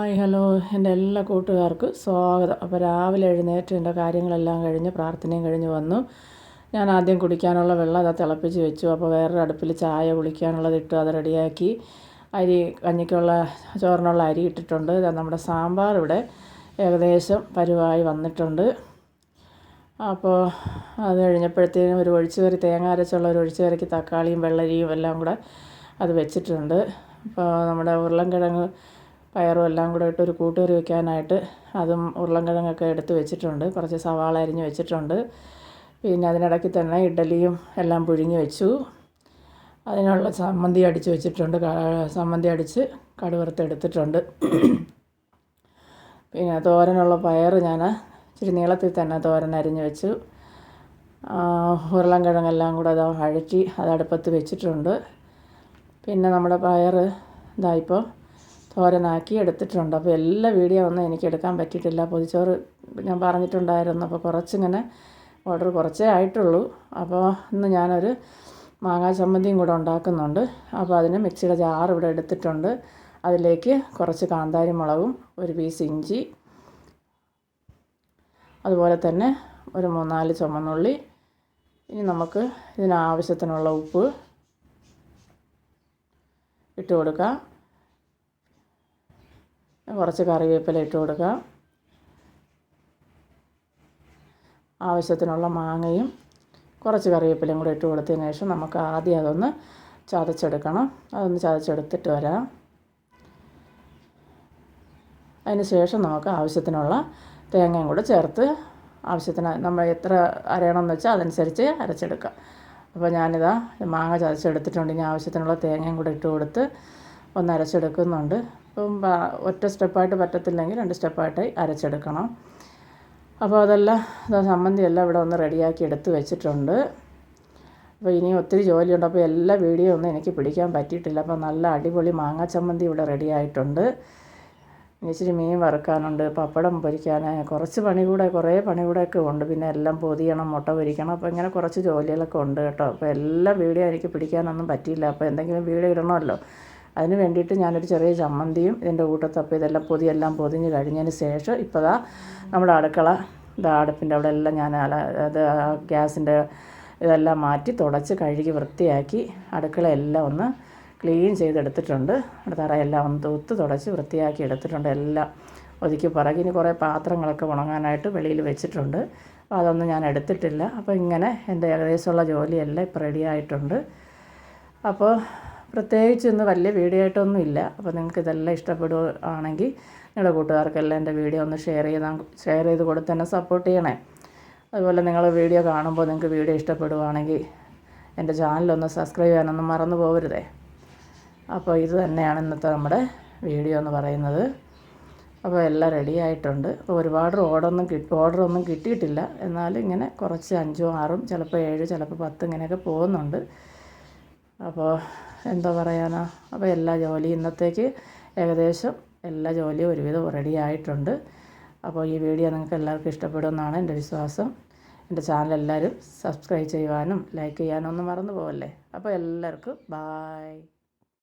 Hi hello എൻ്റെ എല്ലാ കൂട്ടുകാർക്കും സ്വാഗതം. അപ്പോൾ രാവിലെ എഴുന്നേറ്റ് എൻ്റെ കാര്യങ്ങളെല്ലാം കഴിഞ്ഞ് പ്രാർത്ഥനയും കഴിഞ്ഞ് വന്നു. ഞാൻ ആദ്യം കുടിക്കാനുള്ള വെള്ളം അത് തിളപ്പിച്ച് വെച്ചു. അപ്പോൾ വേറൊരു അടുപ്പിൽ ചായ കുളിക്കാനുള്ളത് ഇട്ടു, അത് റെഡിയാക്കി. കഞ്ഞിക്കുള്ള ചോറിനുള്ള അരി ഇട്ടിട്ടുണ്ട്. നമ്മുടെ സാമ്പാർ ഇവിടെ ഏകദേശം പരുവായി വന്നിട്ടുണ്ട്. അപ്പോൾ അത് കഴിഞ്ഞപ്പോഴത്തേനും ഒരു ഒഴിച്ചുകറി, തേങ്ങ അരച്ചുള്ള ഒരു ഒഴിച്ചുകറിക്ക് തക്കാളിയും വെള്ളരിയും എല്ലാം കൂടെ അത് വെച്ചിട്ടുണ്ട്. അപ്പോൾ നമ്മുടെ ഉരുളൻകിഴങ്ങ് പയറും എല്ലാം കൂടെ ഇട്ടൊരു കൂട്ടുകറി വയ്ക്കാനായിട്ട് അതും ഉരുളൻകിഴങ്ങൊക്കെ എടുത്ത് വെച്ചിട്ടുണ്ട്. കുറച്ച് സവാള അരിഞ്ഞ് വെച്ചിട്ടുണ്ട്. പിന്നെ അതിനിടയ്ക്ക് തന്നെ ഇഡ്ഡലിയും എല്ലാം പുഴുങ്ങി വെച്ചു. അതിനുള്ള ചമ്മന്തി അടിച്ച് വെച്ചിട്ടുണ്ട്. ചമ്മന്തി അടിച്ച് കടുവറുത്തെടുത്തിട്ടുണ്ട്. പിന്നെ തോരനുള്ള പയർ ഞാൻ ഇച്ചിരി നീളത്തിൽ തന്നെ തോരൻ അരിഞ്ഞ് വെച്ചു. ഉരുളൻകിഴങ്ങെല്ലാം കൂടെ അത് വഴറ്റി അത് അടുപ്പത്ത് വെച്ചിട്ടുണ്ട്. പിന്നെ നമ്മുടെ പയർ ഇതായിപ്പോൾ തോരനാക്കി എടുത്തിട്ടുണ്ട്. അപ്പോൾ എല്ലാ വീഡിയോ ഒന്നും എനിക്ക് എടുക്കാൻ പറ്റിയിട്ടില്ല. പൊതിച്ചോറ് ഞാൻ പറഞ്ഞിട്ടുണ്ടായിരുന്നു. അപ്പോൾ കുറച്ചിങ്ങനെ ഓർഡർ കുറച്ചേ ആയിട്ടുള്ളൂ. അപ്പോൾ ഇന്ന് ഞാനൊരു മാങ്ങാ ചമ്മന്തിയും കൂടെ ഉണ്ടാക്കുന്നുണ്ട്. അപ്പോൾ അതിന് മിക്സിയുടെ ജാർ ഇവിടെ എടുത്തിട്ടുണ്ട്. അതിലേക്ക് കുറച്ച് കാന്താരി മുളകും ഒരു പീസ് ഇഞ്ചി, അതുപോലെ തന്നെ ഒരു 3-4 ചുമന്നുള്ളി. ഇനി നമുക്ക് ഇതിനാവശ്യത്തിനുള്ള ഉപ്പ് ഇട്ട് കൊടുക്കാം. കുറച്ച് കറിവേപ്പില ഇട്ട് കൊടുക്കുക. ആവശ്യത്തിനുള്ള മാങ്ങയും കുറച്ച് കറിവേപ്പിലയും കൂടെ ഇട്ട് കൊടുത്തതിന് ശേഷം നമുക്ക് ആദ്യം അതൊന്ന് ചതച്ചെടുക്കണം. അതൊന്ന് ചതച്ചെടുത്തിട്ട് വരാം. അതിന് ശേഷം നമുക്ക് ആവശ്യത്തിനുള്ള തേങ്ങയും കൂടെ ചേർത്ത് ആവശ്യത്തിന് നമ്മൾ എത്ര അരയണമെന്ന് വെച്ചാൽ അതനുസരിച്ച് അരച്ചെടുക്കാം. അപ്പോൾ ഞാനിതാ മാങ്ങ ചതച്ചെടുത്തിട്ടുണ്ട്. ഇനി ആവശ്യത്തിനുള്ള തേങ്ങയും കൂടെ ഇട്ട് കൊടുത്ത് ഒന്ന് അരച്ചെടുക്കുന്നുണ്ട്. ഇപ്പം ഒറ്റ സ്റ്റെപ്പായിട്ട് പറ്റത്തില്ലെങ്കിൽ 2 സ്റ്റെപ്പായിട്ട് അരച്ചെടുക്കണം. അപ്പോൾ അതെല്ലാം ചമ്മന്തിയെല്ലാം ഇവിടെ ഒന്ന് റെഡിയാക്കി എടുത്ത് വെച്ചിട്ടുണ്ട്. അപ്പോൾ ഇനി ഒത്തിരി ജോലിയുണ്ട്. അപ്പോൾ എല്ലാ വീഡിയോ ഒന്നും എനിക്ക് പിടിക്കാൻ പറ്റിയിട്ടില്ല. അപ്പോൾ നല്ല അടിപൊളി മാങ്ങാ ചമ്മന്തി ഇവിടെ റെഡി ആയിട്ടുണ്ട്. ഇച്ചിരി മീൻ വറുക്കാനുണ്ട്, പപ്പടം പൊരിക്കാൻ, കുറേ പണി കൂടെയൊക്കെ ഉണ്ട്. പിന്നെ എല്ലാം പൊതിയണം, മുട്ട പൊരിക്കണം. അപ്പോൾ ഇങ്ങനെ കുറച്ച് ജോലികളൊക്കെ ഉണ്ട് കേട്ടോ. അപ്പോൾ എല്ലാ വീഡിയോ എനിക്ക് പിടിക്കാനൊന്നും പറ്റിയില്ല. അപ്പോൾ എന്തെങ്കിലും വീഡിയോ ഇടണമല്ലോ. അതിന് വേണ്ടിയിട്ട് ഞാനൊരു ചെറിയ ചമ്മന്തിയും ഇതിൻ്റെ കൂട്ടത്തപ്പോൾ ഇതെല്ലാം പൊതിയെല്ലാം പൊതിഞ്ഞ് കഴിഞ്ഞതിന് ശേഷം ഇപ്പോൾ നമ്മുടെ അടുക്കള അടുപ്പിൻ്റെ അവിടെ എല്ലാം ഞാൻ അത് ഗ്യാസിൻ്റെ ഇതെല്ലാം മാറ്റി തുടച്ച് കഴുകി വൃത്തിയാക്കി അടുക്കളയെല്ലാം ഒന്ന് ക്ലീൻ ചെയ്തെടുത്തിട്ടുണ്ട്. തറയെല്ലാം ഒന്ന് തൂത്ത് തുടച്ച് വൃത്തിയാക്കി എടുത്തിട്ടുണ്ട്. എല്ലാം ഒതുക്കി പുറകിന് കുറേ പാത്രങ്ങളൊക്കെ ഉണങ്ങാനായിട്ട് വെളിയിൽ വെച്ചിട്ടുണ്ട്. അപ്പോൾ അതൊന്നും ഞാൻ എടുത്തിട്ടില്ല. അപ്പോൾ ഇങ്ങനെ എൻ്റെ ഏകദേശമുള്ള ജോലിയെല്ലാം ഇപ്പോൾ റെഡി ആയിട്ടുണ്ട്. അപ്പോൾ പ്രത്യേകിച്ച് ഇന്ന് വലിയ വീഡിയോ ആയിട്ടൊന്നും ഇല്ല. അപ്പോൾ നിങ്ങൾക്ക് ഇതെല്ലാം ഇഷ്ടപ്പെടുകയാണെങ്കിൽ നിങ്ങളുടെ കൂട്ടുകാർക്കെല്ലാം എൻ്റെ വീഡിയോ ഒന്ന് ഷെയർ ചെയ്ത് കൊടുത്ത് തന്നെ സപ്പോർട്ട് ചെയ്യണേ. അതുപോലെ നിങ്ങൾ വീഡിയോ കാണുമ്പോൾ നിങ്ങൾക്ക് വീഡിയോ ഇഷ്ടപ്പെടുകയാണെങ്കിൽ എൻ്റെ ചാനലൊന്ന് സബ്സ്ക്രൈബ് ചെയ്യാനൊന്നും മറന്നു പോകരുതേ. അപ്പോൾ ഇത് തന്നെയാണ് ഇന്നത്തെ നമ്മുടെ വീഡിയോ എന്ന് പറയുന്നത്. അപ്പോൾ എല്ലാം റെഡി ആയിട്ടുണ്ട്. അപ്പോൾ ഒരുപാട് ഓർഡറൊന്നും കിട്ടിയിട്ടില്ല. എന്നാലും ഇങ്ങനെ കുറച്ച് 5ഉം 6ഉം ചിലപ്പോൾ 7 ചിലപ്പോൾ 10 ഇങ്ങനെയൊക്കെ പോകുന്നുണ്ട്. അപ്പോൾ എന്താ പറയാനാ. അപ്പോൾ എല്ലാ ജോലിയും ഇന്നത്തേക്ക് ഏകദേശം എല്ലാ ജോലിയും ഒരുവിധം റെഡി ആയിട്ടുണ്ട്. അപ്പോൾ ഈ വീഡിയോ നിങ്ങൾക്ക് എല്ലാവർക്കും ഇഷ്ടപ്പെടുമെന്നാണ് എൻ്റെ വിശ്വാസം. എൻ്റെ ചാനൽ എല്ലാവരും സബ്സ്ക്രൈബ് ചെയ്യുവാനും ലൈക്ക് ചെയ്യാനും ഒന്നും മറന്നു പോകല്ലേ. അപ്പോൾ എല്ലാവർക്കും ബായ്.